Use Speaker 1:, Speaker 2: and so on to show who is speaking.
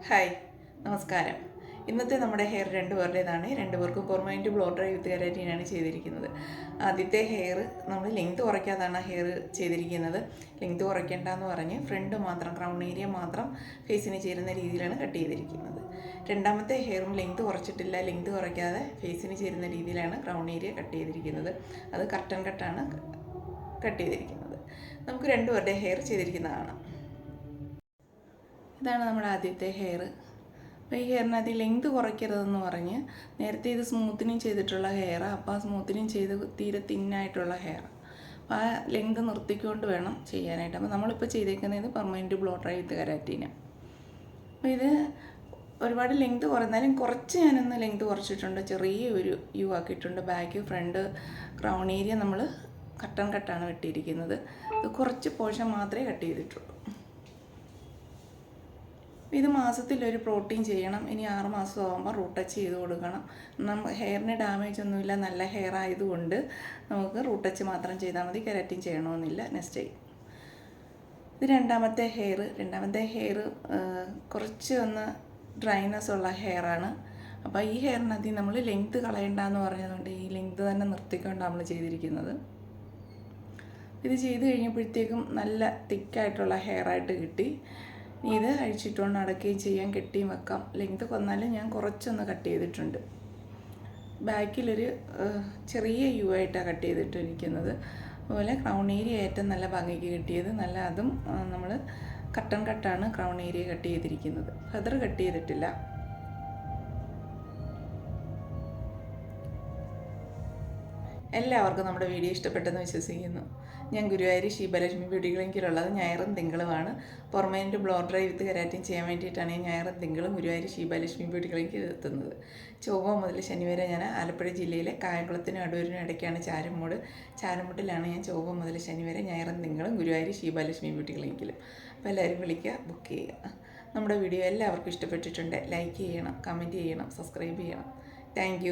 Speaker 1: Hi, നമസ്കാരം. ഇന്നത്തെ നമ്മുടെ ഹെയർ രണ്ടുപേരുടേതാണ്. രണ്ടുപേർക്കും പെർമനൻറ്റ് ബ്ലോ ഡ്രൈ വിത്ത് കെരാറ്റിനാണ് ചെയ്തിരിക്കുന്നത്. ആദ്യത്തെ ഹെയർ നമ്മൾ ലെങ്ത് കുറയ്ക്കാതാണ് ഹെയർ ചെയ്തിരിക്കുന്നത്. ലെങ്ത് കുറയ്ക്കേണ്ടെന്ന് പറഞ്ഞ് ഫ്രണ്ട് മാത്രം, ക്രൗൺ ഏരിയ മാത്രം ഫേസിന് ചേരുന്ന രീതിയിലാണ് കട്ട് ചെയ്തിരിക്കുന്നത്. രണ്ടാമത്തെ ഹെയറും ലെങ്ത് കുറച്ചിട്ടില്ല, ലെങ്ത് കുറയ്ക്കാതെ ഫേസിന് ചേരുന്ന രീതിയിലാണ് ക്രൗൺ ഏരിയ കട്ട് ചെയ്തിരിക്കുന്നത്. അത് കർട്ടൻ കട്ടാണ് കട്ട് ചെയ്തിരിക്കുന്നത്. നമുക്ക് രണ്ടുപേരുടെ ഹെയർ ചെയ്തിരിക്കുന്നതാണ്. ഇതാണ് നമ്മുടെ ആദ്യത്തെ ഹെയർ. അപ്പോൾ ഈ ഹെയറിനകത്ത് ലെങ്ത് കുറയ്ക്കരുതെന്ന് പറഞ്ഞ് നേരത്തെ ഇത് സ്മൂത്തനിങ് ചെയ്തിട്ടുള്ള ഹെയറാണ്. അപ്പോൾ ആ സ്മൂത്തനിങ് ചെയ്ത് തീരെ തിന്നായിട്ടുള്ള ഹെയർ. അപ്പോൾ ആ ലെങ്ത് നിർത്തിക്കൊണ്ട് വേണം ചെയ്യാനായിട്ട്. അപ്പോൾ നമ്മളിപ്പോൾ ചെയ്തേക്കുന്നത് പെർമനൻറ്റ് ബ്ലോ ഡ്രൈ വിത്ത് കെരാറ്റിന്. അപ്പോൾ ഇത് ഒരുപാട് ലെങ്ത് കുറഞ്ഞാലും കുറച്ച് ഞാനൊന്ന് ലെങ്ത് കുറച്ചിട്ടുണ്ട്. ചെറിയ ഒരു യു ആക്കിയിട്ടുണ്ട്. ബാക്ക് ഫ്രണ്ട് ക്രൗൺ ഏരിയ നമ്മൾ കട്ടൺ കട്ടാണ് വെട്ടിയിരിക്കുന്നത്. ഇത് കുറച്ച് പോർഷൻ മാത്രമേ കട്ട് ചെയ്തിട്ടുള്ളൂ. ഇത് മാസത്തിലൊരു പ്രോട്ടീൻ ചെയ്യണം. ഇനി 6 മാസം ആകുമ്പോൾ റൂട്ട് ടച്ച് ചെയ്ത് കൊടുക്കണം. ഹെയറിന് ഡാമേജ് ഒന്നുമില്ല, നല്ല ഹെയർ ആയതുകൊണ്ട് നമുക്ക് റൂട്ട് ടച്ച് മാത്രം ചെയ്താൽ മതി, കെരാറ്റിൻ ചെയ്യണമെന്നില്ല. നെക്സ്റ്റ് ചെയ്യും. ഇത് രണ്ടാമത്തെ ഹെയർ കുറച്ച് ഒന്ന് ഡ്രൈനെസ് ഉള്ള ഹെയറാണ്. അപ്പോൾ ഈ ഹെയറിനകത്ത് നമ്മൾ ലെങ്ത്ത് കളയണ്ടെന്ന് പറഞ്ഞതുകൊണ്ട് ഈ ലെങ്ത്ത് തന്നെ നിർത്തിക്കൊണ്ടാണ് നമ്മൾ ചെയ്തിരിക്കുന്നത്. ഇത് ചെയ്ത് കഴിഞ്ഞപ്പോഴത്തേക്കും നല്ല തിക്കായിട്ടുള്ള ഹെയറായിട്ട് കിട്ടി. ഇത് അഴിച്ചിട്ടുകൊണ്ട് അടക്കുകയും ചെയ്യാൻ, കെട്ടിയും വെക്കാം. ലെങ്ത് കൊന്നാലും ഞാൻ കുറച്ചൊന്ന് കട്ട് ചെയ്തിട്ടുണ്ട്. ബാക്കിലൊരു ചെറിയ യു ആയിട്ടാണ് കട്ട് ചെയ്തിട്ടിരിക്കുന്നത്. അതുപോലെ ക്രൗൺ ഏരിയ ഏറ്റവും നല്ല ഭംഗിക്ക് കിട്ടിയത്. നല്ല അതും നമ്മൾ കട്ടൺ കട്ടാണ് ക്രൗൺ ഏരിയ കട്ട് ചെയ്തിരിക്കുന്നത്. ഫെദർ കട്ട് ചെയ്തിട്ടില്ല. എല്ലാവർക്കും നമ്മുടെ വീഡിയോ ഇഷ്ടപ്പെട്ടെന്ന് വിശ്വസിക്കുന്നു. ഞാൻ ഗുരുവായൂർ ശീബലക്ഷ്മി ബ്യൂട്ടി ക്ലിനിക്കിലുള്ളത് ഞായറും തിങ്കളുമാണ്. പെർമനൻറ്റ് ബ്ലോ ഡ്രൈ വിത്ത് കെരാറ്റിൻ ചെയ്യാൻ വേണ്ടിയിട്ടാണ് ഞാൻ ഞായറും തിങ്കളും ഗുരുവായൂർ ശീബലക്ഷ്മി ബ്യൂട്ടി ക്ലിനിക്കിൽ എത്തുന്നത്. ചൊവ്വ മുതൽ ശനി വരെ ഞാൻ ആലപ്പുഴ ജില്ലയിലെ കായംകുളത്തിനും അടൂരിനും ഇടയ്ക്കാണ് ചാരമൂട്ടിലാണ് ഞാൻ ചൊവ്വ മുതൽ ശനി വരെ ഞായറും തിങ്കളും ഗുരുവായൂർ ശീബലക്ഷ്മി ബ്യൂട്ടി ക്ലിനിക്കിലും. അപ്പോൾ എല്ലാവരും വിളിക്കുക, ബുക്ക് ചെയ്യുക. നമ്മുടെ വീഡിയോ എല്ലാവർക്കും ഇഷ്ടപ്പെട്ടിട്ടുണ്ട്. ലൈക്ക് ചെയ്യണം, കമൻറ്റ് ചെയ്യണം, സബ്സ്ക്രൈബ് ചെയ്യണം. താങ്ക്